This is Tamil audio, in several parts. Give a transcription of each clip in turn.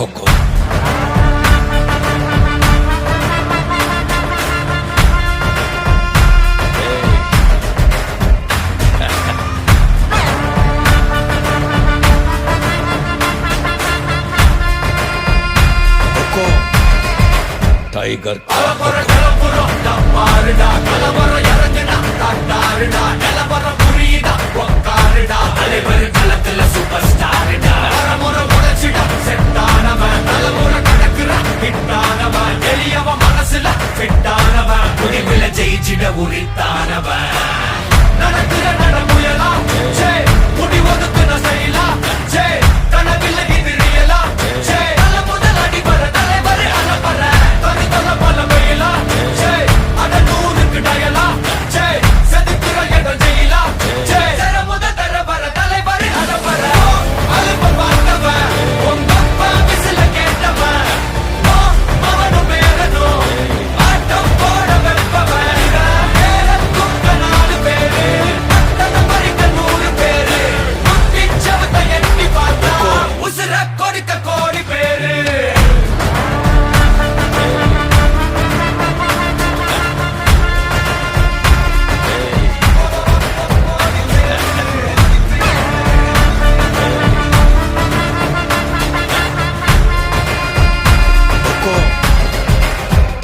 हुक्म। टाइगर का ஜெயிச்சிட உரித்தானவன் நடக்கிற நடமுயலா ஜே முடிவதுக்கு நசையிலா ஜே கனவில்ல இது ரியலா ஜே தல முதல் அடிபர தலைவரை அலப்பற தனி தல பல வெயிலா ஜே அட நூறுக்கு டயலா ஜே செதுக்கிற என்ற ஜெயிலா ஜே தர முதல் தரவர தலைவரை அலப்பற அலுப்ப பார்த்தவன் உங்கப்பா விசில கேட்டவன் அவனும் பேரனும் ஆட்டம் போட வெப்பவன்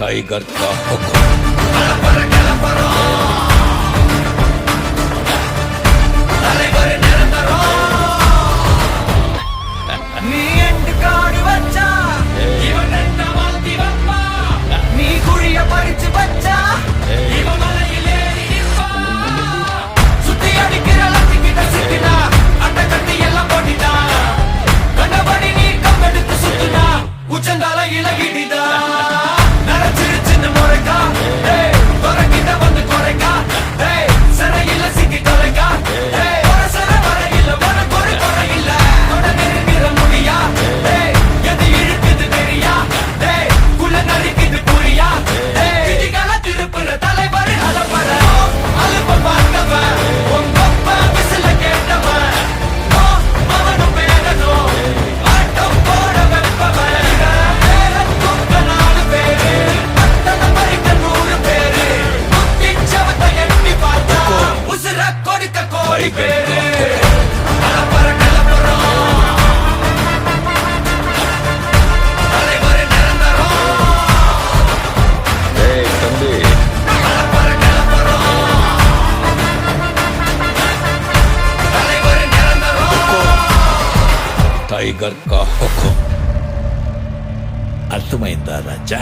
टाइगर का हुक्म। உச்சந்தால இலகிடிதா टाइगर का हुक्म। अर्थमैंदा राजा।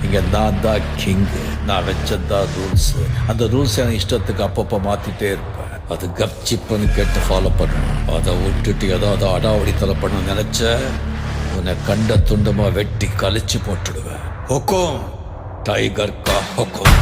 இங்க நான் தான் கிங். நான் வச்சதான் ரூல்ஸ். அந்த ரூல்ஸ் எனக்கு இஷ்டத்துக்கு அப்பப்போ மாத்திட்டே இருப்பேன். அது கப்சிப்புன்னு கேட்டு ஃபாலோ பண்ணணும். அதை விட்டுட்டு ஏதாவது அடாவடித்தலை பண்ண நினைச்ச உன்னை கண்ட துண்டமா வெட்டி கழிச்சு போட்டுடுவேன். ஹுக்கும் டைகர் கா ஹுக்கும்.